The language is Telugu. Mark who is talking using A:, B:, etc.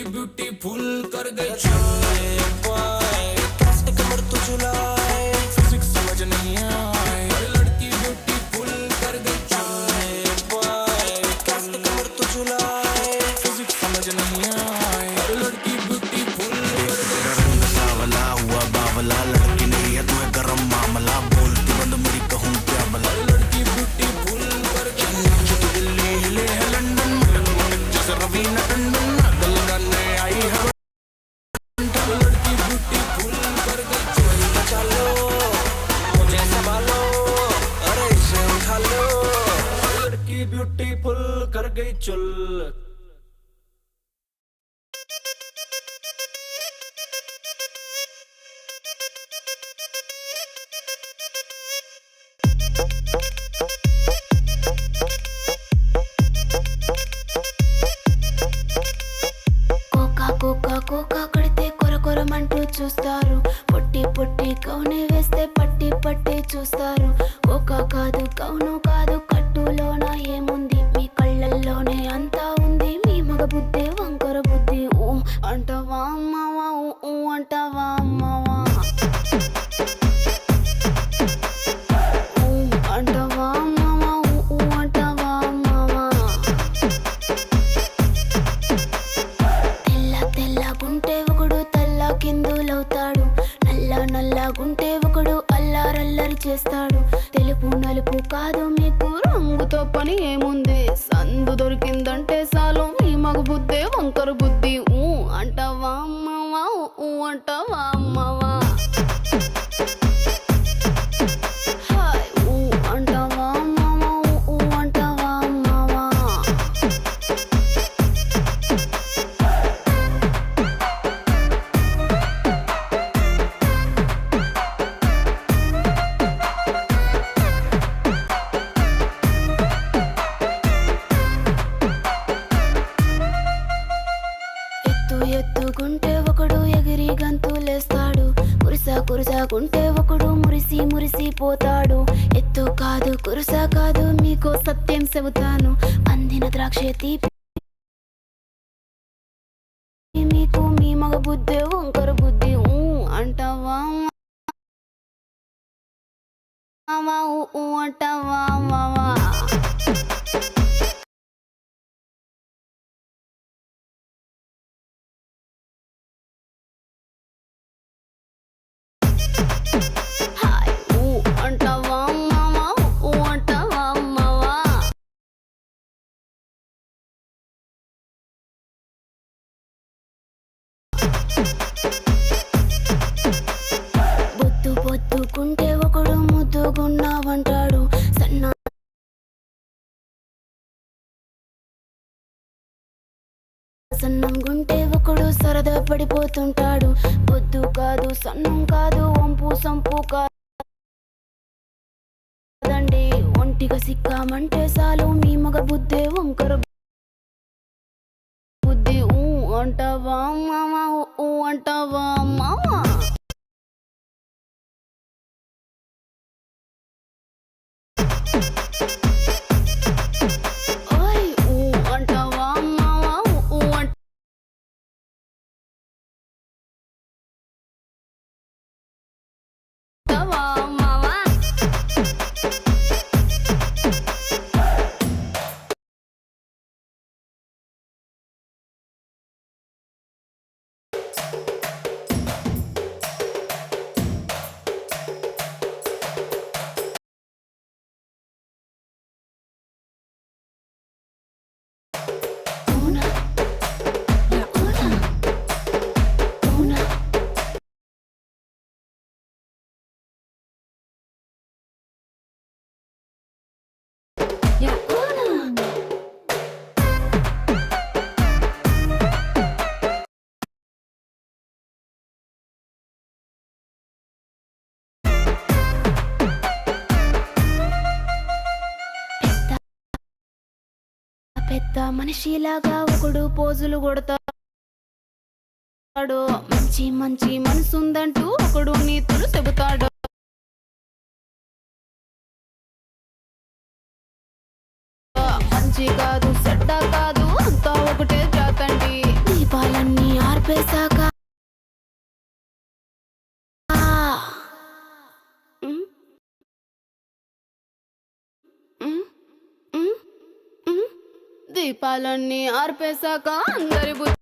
A: ब्यूटीफुल कर गई कैसे कमर तो चुलाए फिजिक्स समझ नहीं आए लड़की ब्यूटीफुल कर गई कैसे कमर तो चुलाए फिजिक्स समझ नहीं आए लड़की ब्यूटीफुल रंग सावला हुआ बावला लड़की नहीं है तुम्हें गरम मामला बोलती बंद मेरी कहूँ क्या बला लड़की ब्यूटीफुल कर गई दिल्ली हिले है लंदन जैसे रवीना टंडन ब्यूटीफुल कर गई चुल
B: కోకా కడితే కొరకొరమంటూ చూస్తారు పొట్టి పొట్టి కౌనే వేస్తే పట్టి పట్టి చూస్తారు కోకా కాదు కౌను కాదు కట్టులోన ఏముంది మీ కళ్ళల్లోనే అంతా ఉంది మీ మగ బుద్ధి వంకర బుద్ధి ఊ అంటావా అమ్మవా ఊ అంటావా అమ్మవా ఊ అంటావా అమ్మవా ఊ అంటావా అమ్మవా తెల్లగుంటే ఒకడు తల్ల కిందులవుతాడు నల్లగుంటే ఒకడు అల్లారల్లరి చేస్తాడు తెలుపు నలుపు కాదు మీకు రంగుతో పని ఏముంది సందు దొరికిందంటే చాలు మీ మగ బుద్ధే వంకర బుద్ధి ఊ అంటావా అమ్మవా ఊ అంటావా అమ్మవా హాయ్ ఊ అంటావా అమ్మవా ఊ అంటావా అమ్మవా ఎత్తుకుంటే ఒకడు ఎగిరి గంతులేస్తాడు కురుసాకుంటే ఒకడు మురిసి పోతాడు ఎత్తు కాదు కురుసా కాదు మీకో సత్యం చెబుతాను అందిన ద్రాక్ష తీపి మీకు మీ మగ బుద్ధి వంకర బుద్ధి ఊ అంటావా ఊ అంటావా మావా హాయ్ ఊ అంటావా మావా ఊ అంటావా మావా బొద్దుకుంటే ఒకడు ముద్దుగున్నావంటాడు సన్నంగుంటే ఒకడు సరదా పడిపోతుంటాడు బొద్దు కాదు సన్నం కాదు వంపు సంపు కాదండి ఒంటిగా సిక్కామంటే చాలు మీ మగ బుద్ధే వంకర బుద్ధి ఊ అంటావా మామా ఊ అంటావా మామా పెద్ద మనిషిలాగా ఒకడు పోజులు కొడతా మంచి మంచి మనసుందంటూ ఒకడు నీతులు చెబుతాడు. మంచి కాదు చెడ్డ కాదు అంతా ఒకటే జాతండి. దీపాలన్నీ ఆర్పేశాక ఉమ్, ఉమ్, ఉమ్, ఉమ్. దీపాలన్నీ ఆర్పేశాక అందరి బుద్ధి